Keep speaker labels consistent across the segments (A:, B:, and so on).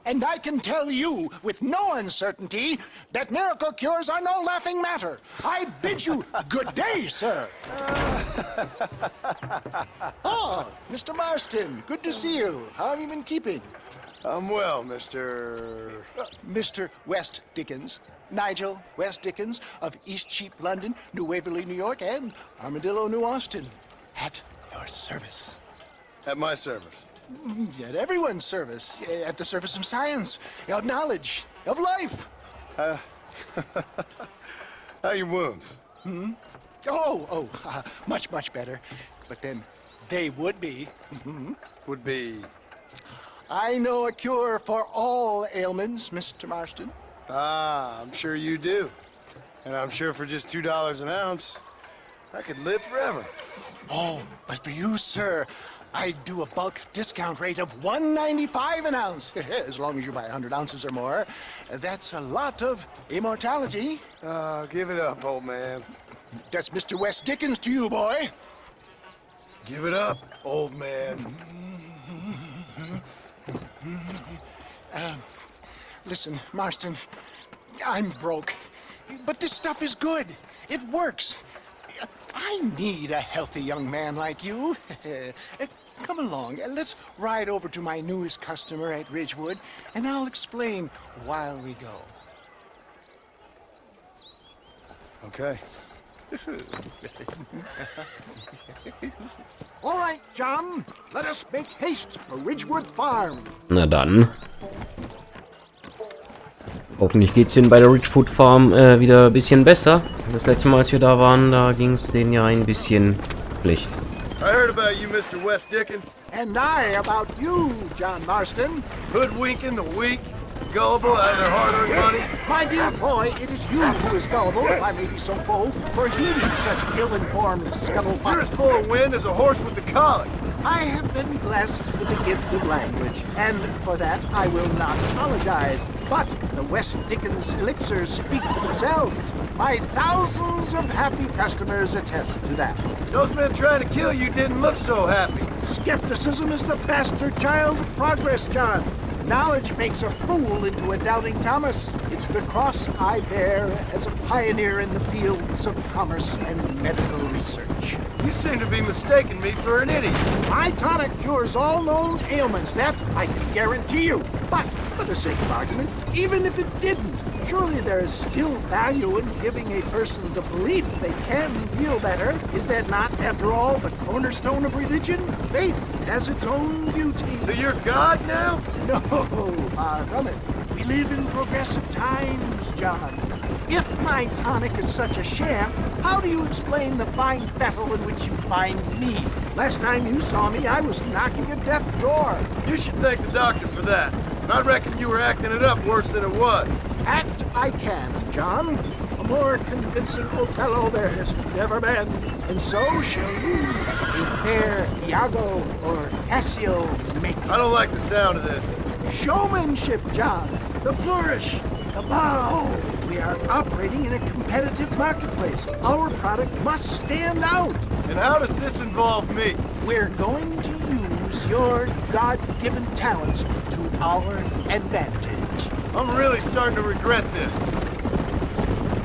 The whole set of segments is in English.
A: And I can tell you with no uncertainty that miracle cures are no laughing matter. I bid you good day, sir. Oh, Mr. Marston, good to see you. How have you been keeping?
B: I'm well, Mr.
A: Mr. West Dickens. Nigel West Dickens of Eastcheap, London, New Waverly, New York, and Armadillo, New Austin. At your service.
B: At my service.
A: At everyone's service. At the service of science, of knowledge, of life.
B: How are your wounds?
A: Much, much better. But then they would be.
B: Would be...
A: I know a cure for all ailments, Mr. Marston.
B: Ah, I'm sure you do. And I'm sure for just $2 an ounce, I could live forever.
A: Oh, but for you, sir, I do a bulk discount rate of $1.95 an ounce, as long as you buy 100 ounces or more. That's a lot of immortality.
B: Give it up, old man.
A: That's Mr. West Dickens to you, boy.
B: Give it up, old man.
A: Listen, Marston, I'm broke, but this stuff is good. It works. I need a healthy young man like you. Come along, let's ride over to my newest customer at Ridgewood, and I'll explain while we go.
B: Okay.
A: All right, John, let us make haste for Ridgewood Farm.
C: Na dann. Hoffentlich geht's denen bei der Ridgewood Farm wieder ein bisschen besser. Das letzte Mal, als wir da waren, da ging es denen ja ein bisschen schlecht.
B: I heard about you, Mr. West Dickens.
A: And I about you, John Marston.
B: Hoodwinking the weak, gullible out of their hard-earned money.
A: My dear boy, it is you who is gullible, if I may be so bold, for heeding such ill-informed scuttlebutt.
B: You're as full of wind as a horse with the colic.
A: I have been blessed with the gift of language, and for that I will not apologize. But the West Dickens elixirs speak for themselves. My thousands of happy customers attest to that.
B: Those men trying to kill you didn't look so happy.
A: Skepticism is the bastard child of progress, John. Knowledge makes a fool into a doubting Thomas. It's the cross I bear as a pioneer in the fields of commerce and medical research.
B: You seem to be mistaking me for an idiot.
A: My tonic cures all known ailments, that I can guarantee you. But, for the sake of argument, even if it didn't, surely there is still value in giving a person the belief they can feel better. Is that not, after all, the cornerstone of religion? Faith has its own beauty.
B: So you're God now?
A: No, far from it. We live in progressive times, John. If my tonic is such a sham, how do you explain the fine fettle in which you find me? Last time you saw me, I was knocking at death's door.
B: You should thank the doctor for that. And I reckon you were acting it up worse than it was.
A: Act I can, John. A more convincing Othello there has never been. And so shall you, a fair Iago or Cassio make.
B: I don't like the sound of this.
A: Showmanship, John. The flourish, the bow. We are operating in a competitive marketplace. Our product must stand out.
B: And how does this involve me?
A: We're going to use your God-given talents to our advantage.
B: I'm really starting to regret this.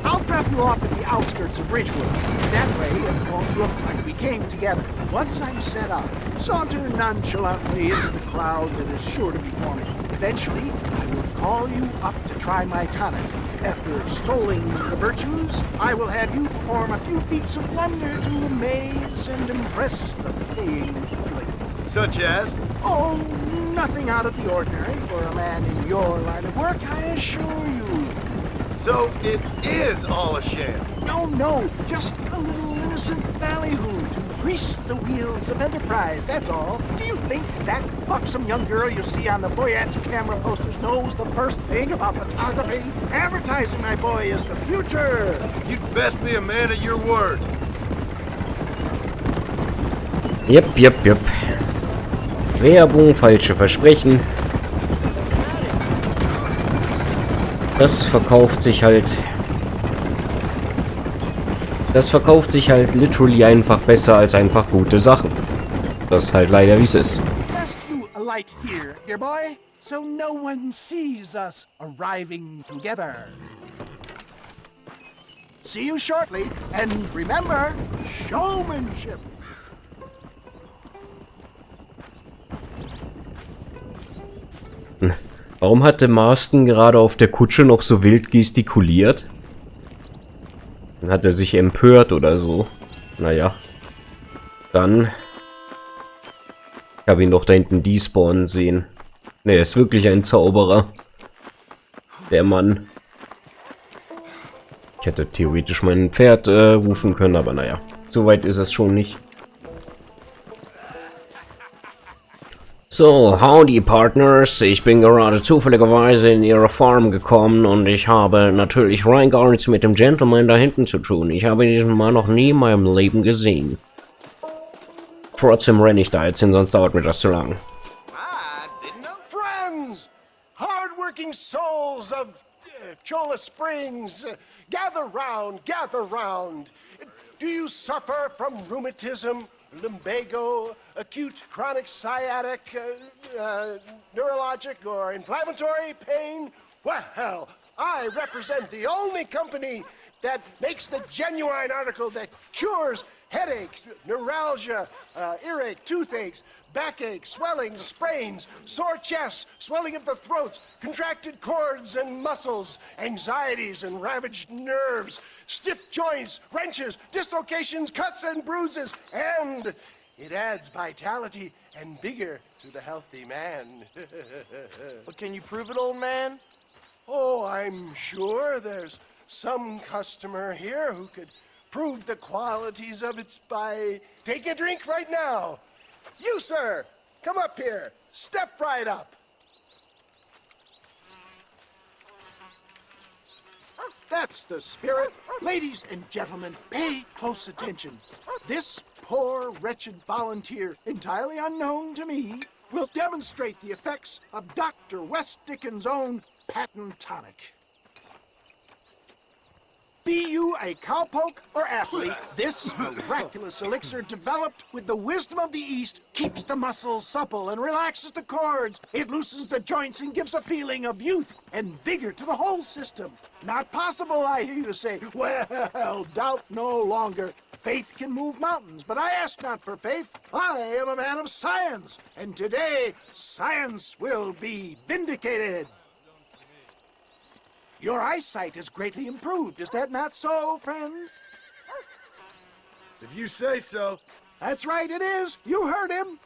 A: I'll drop you off at the outskirts of Ridgewood. That way, it won't look like we came together. Once I'm set up, saunter nonchalantly into the crowd that is sure to be forming. Eventually, I will call you up to try my tonic. After extolling the virtues, I will have you perform a few feats of wonder to amaze and impress the paying public.
B: Such as?
A: Oh, nothing out of the ordinary for a man in your line of work, I assure you.
B: So it is all a sham.
A: No, just a little innocent ballyhoo to grease the wheels of enterprise, that's all. Do you think that buxom young girl you see on the Voyage camera posters knows the first thing about photography? Advertising, my boy, is the future.
B: You'd best be a man of your word.
C: Yep. Werbung, falsche Versprechen. Das verkauft sich halt literally einfach besser als einfach gute Sachen. Das ist halt leider wie es ist.
A: Just you alight here, dear boy. so no one sees us arriving together. See you shortly, and remember, showmanship.
C: Warum hatte Marston gerade auf der Kutsche noch so wild gestikuliert? Hat er sich empört oder so? Naja. Dann... Ich habe ihn doch da hinten despawnen sehen. Ne, er ist wirklich ein Zauberer. Der Mann. Ich hätte theoretisch mein Pferd rufen können, aber naja. So weit ist es schon nicht. So, howdy Partners, ich bin gerade zufälligerweise in ihre Farm gekommen und ich habe natürlich rein gar nichts mit dem Gentleman da hinten zu tun. Ich habe diesen Mann noch nie in meinem Leben gesehen. Trotzdem renne ich da jetzt hin, sonst dauert mir das zu lang.
B: Friends, hard-working souls of Cholla Springs, gather round, gather round. Do you suffer from rheumatism, lumbago, acute chronic sciatic, neurologic or inflammatory pain? Well, I represent the only company that makes the genuine article that cures headaches, neuralgia, earache, toothaches, backache, swelling, sprains, sore chests, swelling of the throats, contracted cords and muscles, anxieties and ravaged nerves, stiff joints, wrenches, dislocations, cuts and bruises, and it adds vitality and vigor to the healthy man.
D: But can you prove it, old man?
B: Oh, I'm sure there's some customer here who could prove the qualities of it by taking a drink right now. You, sir, come up here. Step right up.
A: That's the spirit. Ladies and gentlemen, pay close attention. This poor, wretched volunteer, entirely unknown to me, will demonstrate the effects of Dr. West Dickens' own patent tonic. Be you a cowpoke or athlete, this miraculous elixir developed with the wisdom of the East keeps the muscles supple and relaxes the cords. It loosens the joints and gives a feeling of youth and vigor to the whole system. Not possible, I hear you say. Well, doubt no longer. Faith can move mountains, but I ask not for faith. I am a man of science, and today science will be vindicated. Your eyesight has greatly improved. Is that not so, friend?
B: If you say so.
A: That's right, it is. You heard him.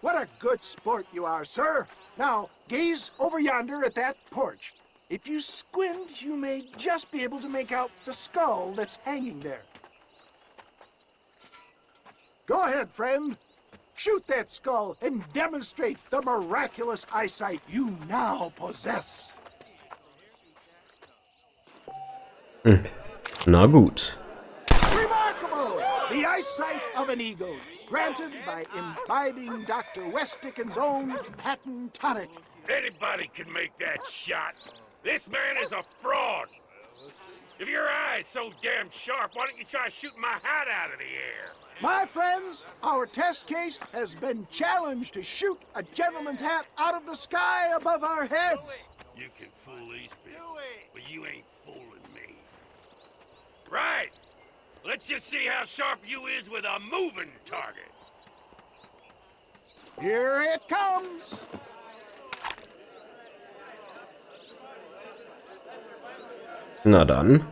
A: What a good sport you are, sir. Now, gaze over yonder at that porch. If you squint, you may just be able to make out the skull that's hanging there. Go ahead, friend. Shoot that skull and demonstrate the miraculous eyesight you now possess.
C: Na gut.
A: Remarkable! The eyesight of an eagle, granted by imbibing Dr. West Dickens' own patent tonic.
E: Anybody can make that shot. This man is a fraud. If your eye's so damn sharp, why don't you try shooting my hat out of the air?
A: My friends, our test case has been challenged to shoot a gentleman's hat out of the sky above our heads.
E: You can fool these people, but you ain't fooling me. Right. Let's just see how sharp you is with a moving target.
A: Here it comes.
C: Na dann.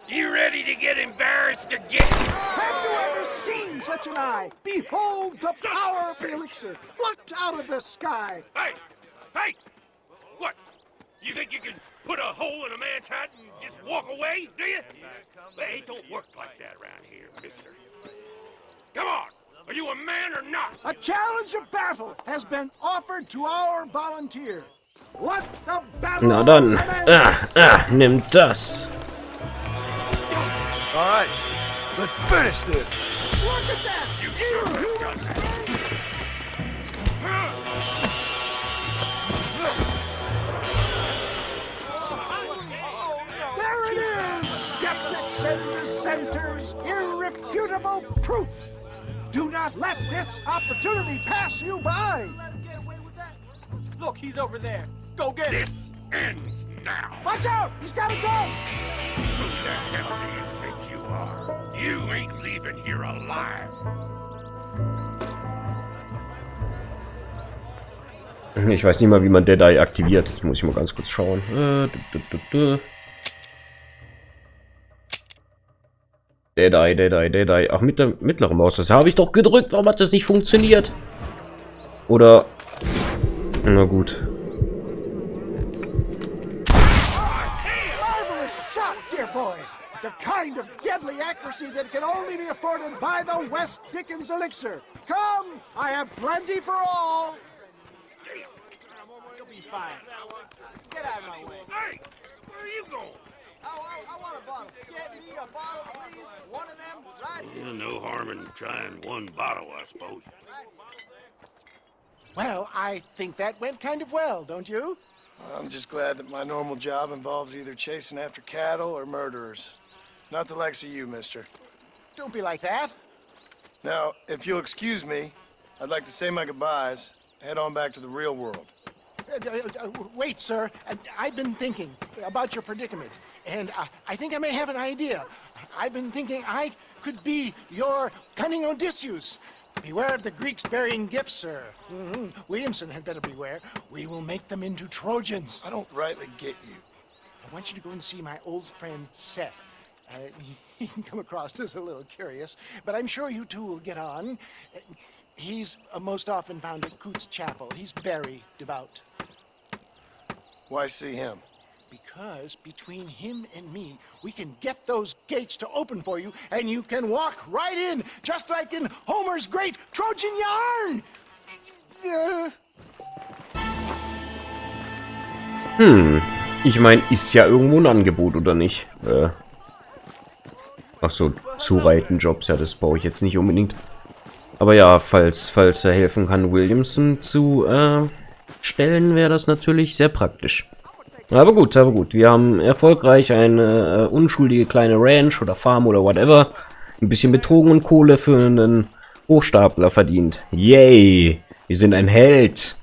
E: You ready to get embarrassed again?
A: Have you ever seen such an eye? Behold the power of the elixir, plucked out of the sky.
E: Hey! Hey! What? You think you can put a hole in a man's hat and just walk away, do you? Hey, it don't work like that around here, mister. Come on! Are you a man or not?
A: A challenge of battle has been offered to our volunteer. What the battle?
C: Na dann. Nimm das.
B: All right, let's finish this.
A: Look at that!
E: You sure have done something.
A: There it is! Skeptics and dissenters, irrefutable proof. Do not let this opportunity pass you by!
D: Look, he's over there. Go get him.
E: This ends now.
A: Watch out! He's got a gun!
E: Who the hell do you think you are? You ain't leaving here alive.
C: Ich weiß nicht mal, wie man Deadeye aktiviert. Das muss ich mal ganz kurz schauen. Deadeye. Ach, mit der mittleren Maus. Das habe ich doch gedrückt. Warum hat das nicht funktioniert? Oder... Na gut.
A: Marvelous shot, dear boy! The kind of deadly accuracy that can only be afforded by the West Dickens elixir. Come, I have plenty for all.
D: You'll be fine. Get out of my way.
E: Hey, where are you going?
D: I want a bottle. Get me a bottle, please. One of them, right here.
E: No harm in trying one bottle, I suppose.
B: Well, I think that went kind of well, don't you?
F: I'm just glad that my normal job involves either chasing after cattle or murderers. Not the likes of you, mister.
B: Don't be like that.
F: Now, if you'll excuse me, I'd like to say my goodbyes, head on back to the real world.
B: Wait, sir. I've been thinking about your predicament, and I think I may have an idea. I've been thinking I could be your cunning Odysseus. Beware of the Greeks burying gifts, sir. Williamson had better beware. We will make them into Trojans.
F: I don't rightly get you.
B: I want you to go and see my old friend Seth. He can come across as a little curious, but I'm sure you two will get on. He's most often found at Coots Chapel. He's very devout.
F: Why see him?
B: Because between him and me, we can get those gates to open for you, and you can walk right in, just like in Homer's great Trojan yarn!
C: Ich meine, ist ja irgendwo ein Angebot, oder nicht? Ach so, Zureiten-Jobs, ja, das brauche ich jetzt nicht unbedingt. Aber ja, falls er helfen kann, Williamson zu stellen, wäre das natürlich sehr praktisch. Aber gut. Wir haben erfolgreich eine unschuldige kleine Ranch oder Farm oder whatever. Ein bisschen betrogen und Kohle für einen Hochstapler verdient. Yay! Wir sind ein Held.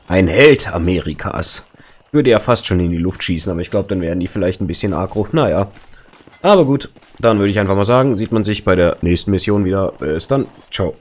C: Ein Held Amerikas. Würde ja fast schon in die Luft schießen, aber ich glaube, dann wären die vielleicht ein bisschen aggro. Naja. Aber gut, dann würde ich einfach mal sagen, sieht man sich bei der nächsten Mission wieder. Bis dann. Ciao.